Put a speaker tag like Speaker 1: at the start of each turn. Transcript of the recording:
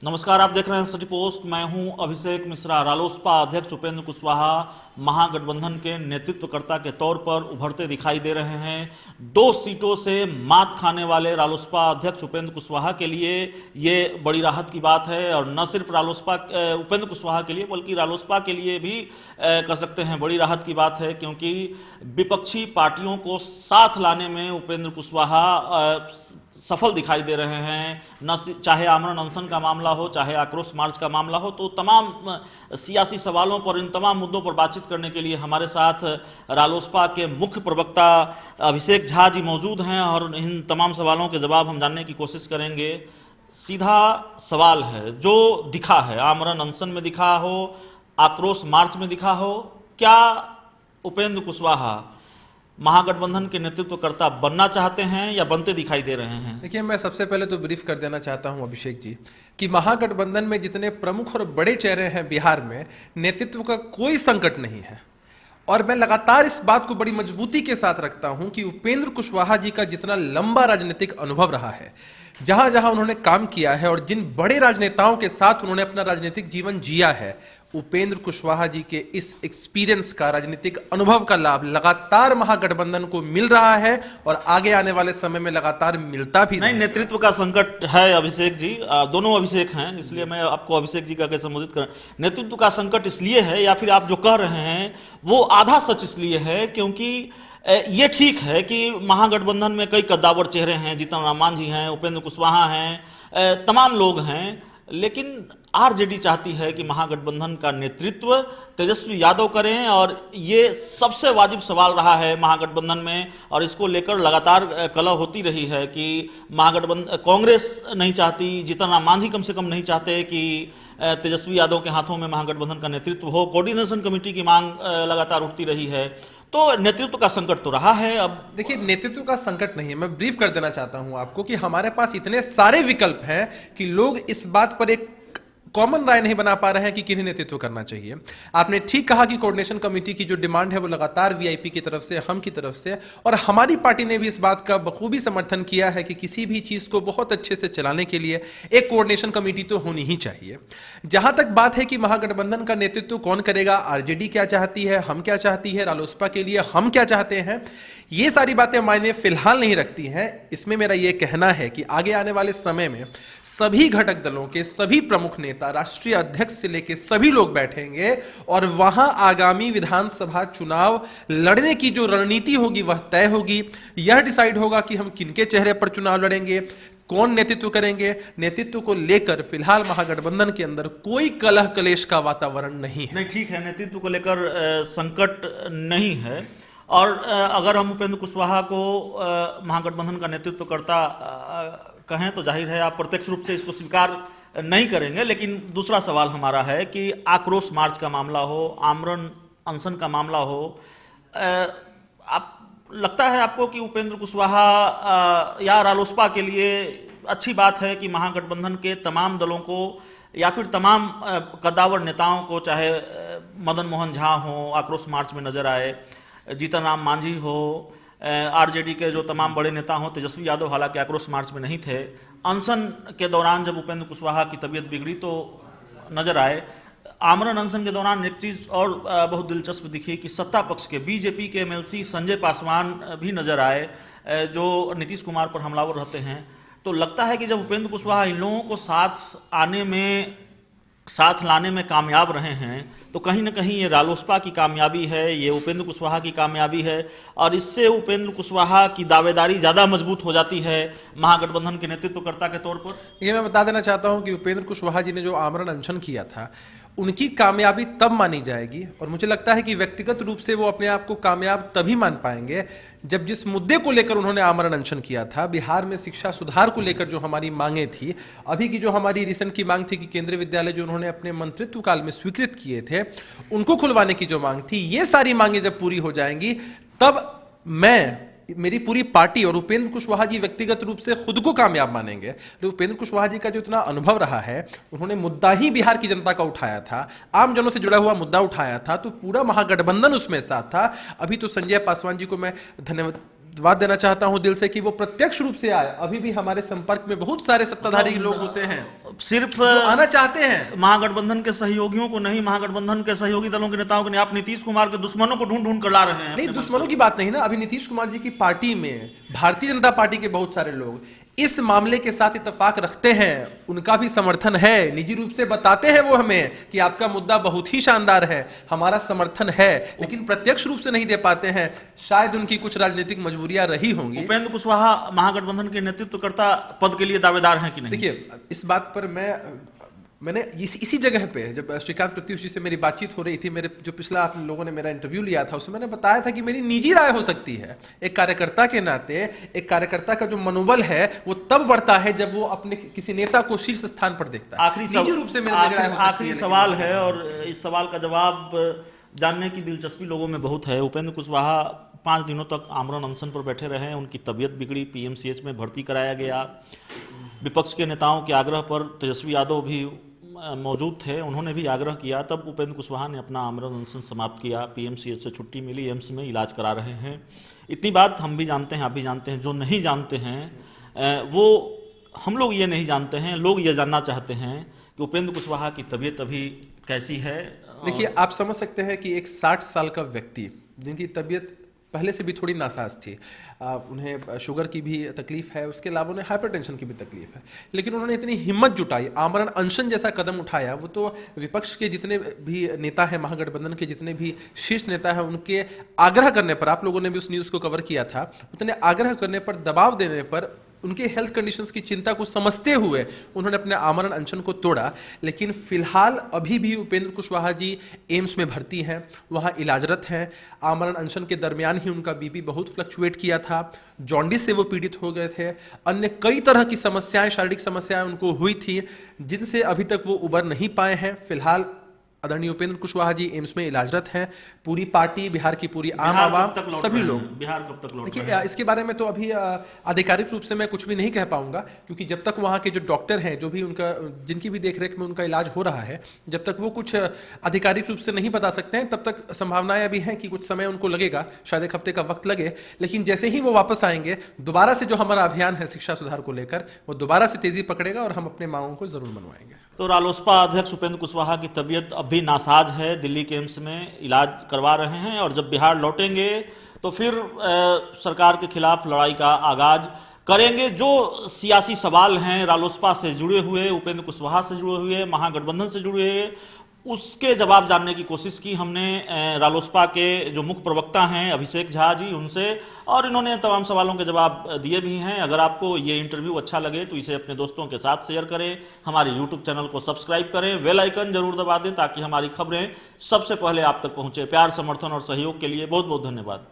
Speaker 1: नमस्कार, आप देख रहे हैं सिटी पोस्ट। मैं हूं अभिषेक मिश्रा। रालोसपा अध्यक्ष उपेंद्र कुशवाहा महागठबंधन के नेतृत्वकर्ता के तौर पर उभरते दिखाई दे रहे हैं। 2 सीटों से मात खाने वाले रालोसपा अध्यक्ष उपेंद्र कुशवाहा के लिए ये बड़ी राहत की बात है, और न सिर्फ रालोसपा उपेंद्र कुशवाहा के लिए बल्कि रालोसपा के लिए भी कह सकते हैं बड़ी राहत की बात है, क्योंकि विपक्षी पार्टियों को साथ लाने में उपेंद्र कुशवाहा सफल दिखाई दे रहे हैं। न चाहे आमरण अनशन का मामला हो, चाहे आक्रोश मार्च का मामला हो, तो तमाम सियासी सवालों पर, इन तमाम मुद्दों पर बातचीत करने के लिए हमारे साथ रालोसपा के मुख्य प्रवक्ता अभिषेक झा जी मौजूद हैं, और इन तमाम सवालों के जवाब हम जानने की कोशिश करेंगे। सीधा सवाल है, जो दिखा है, आमरण अनशन में दिखा हो, आक्रोश मार्च में दिखा हो, क्या उपेंद्र कुशवाहा महागठबंधन के नेतृत्वकर्ता बनना चाहते हैं या बनते दिखाई दे रहे हैं?
Speaker 2: देखिए, मैं सबसे पहले तो ब्रीफ कर देना चाहता हूं अभिषेक जी कि महागठबंधन में जितने प्रमुख और बड़े चेहरे हैं बिहार में, नेतृत्व का कोई संकट नहीं है। और मैं लगातार इस बात को बड़ी मजबूती के साथ रखता हूं कि उपेंद्र कुशवाहा जी का जितना लंबा राजनीतिक अनुभव रहा है, जहां जहां उन्होंने काम किया है और जिन बड़े राजनेताओं के साथ उन्होंने अपना राजनीतिक जीवन जिया है, उपेंद्र कुशवाहा जी के इस एक्सपीरियंस का, राजनीतिक अनुभव का लाभ लगातार महागठबंधन को मिल रहा है और आगे आने वाले समय में लगातार मिलता भी
Speaker 1: नहीं। नेतृत्व का संकट है अभिषेक जी, दोनों अभिषेक हैं, इसलिए मैं आपको अभिषेक जी का संबोधित कर। नेतृत्व का संकट इसलिए है, या फिर आप जो कह रहे हैं वो आधा सच इसलिए है क्योंकि ये ठीक है कि महागठबंधन में कई कद्दावर चेहरे हैं, जीतन राम मांझी हैं, उपेंद्र कुशवाहा हैं, तमाम लोग हैं, लेकिन आरजेडी चाहती है कि महागठबंधन का नेतृत्व तेजस्वी यादव करें, और ये सबसे वाजिब सवाल रहा है महागठबंधन में, और इसको लेकर लगातार कलह होती रही है कि महागठबंधन, कांग्रेस नहीं चाहती, जीतन राम मांझी कम से कम नहीं चाहते कि तेजस्वी यादव के हाथों में महागठबंधन का नेतृत्व हो। कोऑर्डिनेशन कमेटी की मांग लगातार उठती रही है, तो नेतृत्व का संकट तो रहा है। अब
Speaker 2: देखिए, नेतृत्व का संकट नहीं है, मैं ब्रीफ कर देना चाहता हूं आपको कि हमारे पास इतने सारे विकल्प हैं कि लोग इस बात पर एक कॉमन राय नहीं बना पा रहे हैं कि किन्हें नेतृत्व करना चाहिए। आपने ठीक कहा कि कोऑर्डिनेशन कमेटी की जो डिमांड है वो लगातार वीआईपी की तरफ से, हम की तरफ से, और हमारी पार्टी ने भी इस बात का बखूबी समर्थन किया है कि किसी भी चीज को बहुत अच्छे से चलाने के लिए एक कोऑर्डिनेशन कमेटी तो होनी ही चाहिए। जहां तक बात है कि महागठबंधन का नेतृत्व कौन करेगा, आरजेडी क्या चाहती है, हम क्या चाहती है, रालोसपा के लिए हम क्या चाहते हैं, ये सारी बातें मायने फिलहाल नहीं रखती हैं। इसमें मेरा यह कहना है कि आगे आने वाले समय में सभी घटक दलों के सभी प्रमुख नेता, राष्ट्रीय अध्यक्ष से लेकर सभी लोग बैठेंगे और वहां आगामी विधानसभा चुनाव लड़ने की जो रणनीति होगी वह तय होगी। यह डिसाइड होगा कि हम किनके चेहरे पर चुनाव लड़ेंगे, कौन नेतृत्व करेंगे। नेतृत्व को लेकर फिलहाल महागठबंधन के अंदर कोई कलह कलेश का वातावरण नहीं है।
Speaker 1: नहीं, ठीक है, नेतृत्व को लेकर संकट नहीं है, और अगर हम उपेंद्र कुशवाहा को महागठबंधन का नेतृत्वकर्ता कहें तो जाहिर है आप प्रत्यक्ष रूप से इसको स्वीकार नहीं करेंगे। लेकिन दूसरा सवाल हमारा है कि आक्रोश मार्च का मामला हो, आमरण अनशन का मामला हो, आप लगता है आपको कि उपेंद्र कुशवाहा या रालोसपा के लिए अच्छी बात है कि महागठबंधन के तमाम दलों को या फिर तमाम कद्दावर नेताओं को, चाहे मदन मोहन झा हो आक्रोश मार्च में नजर आए, जीतन राम मांझी हो, आरजेडी के जो तमाम बड़े नेता हों, तेजस्वी यादव हालांकि आक्रोश मार्च में नहीं थे, अनशन के दौरान जब उपेंद्र कुशवाहा की तबीयत बिगड़ी तो नजर आए। आमरण अनशन के दौरान एक चीज़ और बहुत दिलचस्प दिखी कि सत्ता पक्ष के बीजेपी के एमएलसी संजय पासवान भी नजर आए, जो नीतीश कुमार पर हमलावर रहते हैं। तो लगता है कि जब उपेंद्र कुशवाहा इन लोगों को साथ लाने में कामयाब रहे हैं, तो कहीं ना कहीं ये रालोसपा की कामयाबी है, ये उपेंद्र कुशवाहा की कामयाबी है, और इससे उपेंद्र कुशवाहा की दावेदारी ज़्यादा मजबूत हो जाती है महागठबंधन के नेतृत्वकर्ता के तौर पर।
Speaker 2: ये मैं बता देना चाहता हूं कि उपेंद्र कुशवाहा जी ने जो आमरण अनशन किया था, उनकी कामयाबी तब मानी जाएगी, और मुझे लगता है कि व्यक्तिगत रूप से वो अपने आप को कामयाब तभी मान पाएंगे जब जिस मुद्दे को लेकर उन्होंने आमरण अनशन किया था, बिहार में शिक्षा सुधार को लेकर जो हमारी मांगे थी, अभी की जो हमारी रिसेंट की मांग थी कि केंद्रीय विद्यालय जो उन्होंने अपने मंत्रित्व काल में स्वीकृत किए थे उनको खुलवाने की जो मांग थी, ये सारी मांगे जब पूरी हो जाएंगी तब मेरी पूरी पार्टी और उपेंद्र कुशवाहा जी व्यक्तिगत रूप से खुद को कामयाब मानेंगे। तो उपेंद्र कुशवाहा जी का जो इतना अनुभव रहा है, उन्होंने मुद्दा ही बिहार की जनता का उठाया था, आम जनों से जुड़ा हुआ मुद्दा उठाया था, तो पूरा महागठबंधन उसमें साथ था। अभी तो संजय पासवान जी को मैं आशीर्वाद देना चाहता हूं दिल से कि वो प्रत्यक्ष रूप से आए। अभी भी हमारे संपर्क में बहुत सारे सत्ताधारी लोग होते हैं
Speaker 1: सिर्फ
Speaker 2: जो आना चाहते हैं।
Speaker 1: महागठबंधन के सहयोगियों को नहीं, महागठबंधन के सहयोगी दलों के नेताओं को नहीं, आप नीतीश कुमार के दुश्मनों को ढूंढ ढूंढ कर ला रहे हैं।
Speaker 2: नहीं, दुश्मनों की बात नहीं ना। अभी नीतीश कुमार जी की पार्टी में भारतीय जनता पार्टी के बहुत सारे लोग इस मामले के साथ इत्तेफाक रखते हैं, उनका भी समर्थन है। निजी रूप से बताते हैं वो हमें कि आपका मुद्दा बहुत ही शानदार है, हमारा समर्थन है, लेकिन प्रत्यक्ष रूप से नहीं दे पाते हैं। शायद उनकी कुछ राजनीतिक मजबूरियां रही होंगी।
Speaker 1: उपेंद्र कुशवाहा महागठबंधन के नेतृत्वकर्ता पद के लिए दावेदार हैं कि नहीं?
Speaker 2: देखिए, इस बात पर मैंने इसी जगह पे जब श्रीकांत प्रत्युष जी से मेरी बातचीत हो रही थी, मेरे जो पिछला आप लोगों ने मेरा इंटरव्यू लिया था, उसमें मैंने बताया था कि मेरी निजी राय हो सकती है। एक कार्यकर्ता के नाते एक कार्यकर्ता का जो मनोबल है वो तब बढ़ता है जब वो अपने किसी नेता को शीर्ष स्थान पर देखता है। निजी रूप से मेरी राय हो सकती है।
Speaker 1: आखिरी सवाल है और इस सवाल का जवाब जानने की दिलचस्पी लोगों में बहुत है। उपेंद्र कुशवाहा 5 दिनों तक आमरण अनशन पर बैठे रहे, उनकी तबीयत बिगड़ी, पीएमसीएच में भर्ती कराया गया। विपक्ष के नेताओं के आग्रह पर तेजस्वी यादव भी मौजूद थे, उन्होंने भी आग्रह किया, तब उपेंद्र कुशवाहा ने अपना आमरण अनशन समाप्त किया। पीएमसीएच से छुट्टी मिली, एम्स में इलाज करा रहे हैं। इतनी बात हम भी जानते हैं, आप भी जानते हैं। जो नहीं जानते हैं वो हम लोग ये नहीं जानते हैं, लोग ये जानना चाहते हैं कि उपेंद्र कुशवाहा की तबीयत अभी कैसी है।
Speaker 2: देखिए, आप समझ सकते हैं कि एक 60 साल का व्यक्ति जिनकी तबीयत पहले से भी थोड़ी नासाज थी, उन्हें शुगर की भी तकलीफ है, उसके अलावा उन्हें हाइपरटेंशन की भी तकलीफ है, लेकिन उन्होंने इतनी हिम्मत जुटाई, आमरण अनशन जैसा कदम उठाया। वो तो विपक्ष के जितने भी नेता हैं, महागठबंधन के जितने भी शीर्ष नेता हैं, उनके आग्रह करने पर, आप लोगों ने भी उस न्यूज़ को कवर किया था, उतने आग्रह करने पर, दबाव देने पर, उनके हेल्थ कंडीशंस की चिंता को समझते हुए उन्होंने अपने आमरण अनशन को तोड़ा। लेकिन फिलहाल अभी भी उपेंद्र कुशवाहा जी एम्स में भर्ती हैं, वहाँ इलाजरत हैं। आमरण अनशन के दरमियान ही उनका बीपी बहुत फ्लक्चुएट किया था, जॉन्डिस से वो पीड़ित हो गए थे, अन्य कई तरह की समस्याएं, शारीरिक समस्याएं उनको हुई थी, जिनसे अभी तक वो उबर नहीं पाए हैं। फिलहाल आदरणीय उपेंद्र कुशवाहा जी एम्स में इलाजरत हैं। पूरी पार्टी, बिहार की पूरी आम आवाम, सभी लोग।
Speaker 1: बिहार कब तक लौट?
Speaker 2: देखिए, इसके बारे में तो अभी आधिकारिक रूप से मैं कुछ भी नहीं कह पाऊंगा, क्योंकि जब तक वहाँ के जो डॉक्टर हैं, जो भी उनका, जिनकी भी देखरेख में उनका इलाज हो रहा है, जब तक वो कुछ आधिकारिक रूप से नहीं बता सकते हैं, तब तक संभावनाएं अभी हैं कि कुछ समय उनको लगेगा, शायद 1 हफ्ते का वक्त लगे। लेकिन जैसे ही वो वापस आएंगे, दोबारा से जो हमारा अभियान है शिक्षा सुधार को लेकर, वो दोबारा से तेजी पकड़ेगा और हम अपने मांगों को जरूर मनवाएंगे।
Speaker 1: तो रालोसपा अध्यक्ष उपेंद्र कुशवाहा की तबीयत अब भी नासाज है, दिल्ली के एम्स में इलाज करवा रहे हैं, और जब बिहार लौटेंगे तो फिर सरकार के खिलाफ लड़ाई का आगाज करेंगे। जो सियासी सवाल हैं रालोसपा से जुड़े हुए, उपेंद्र कुशवाहा से जुड़े हुए, महागठबंधन से जुड़े हुए, उसके जवाब जानने की कोशिश की हमने रालोसपा के जो मुख्य प्रवक्ता हैं अभिषेक झा जी, उनसे, और इन्होंने तमाम सवालों के जवाब दिए भी हैं। अगर आपको ये इंटरव्यू अच्छा लगे तो इसे अपने दोस्तों के साथ शेयर करें, हमारे यूट्यूब चैनल को सब्सक्राइब करें, बेल आइकन जरूर दबा दें ताकि हमारी खबरें सबसे पहले आप तक पहुंचे। प्यार, समर्थन और सहयोग के लिए बहुत बहुत धन्यवाद।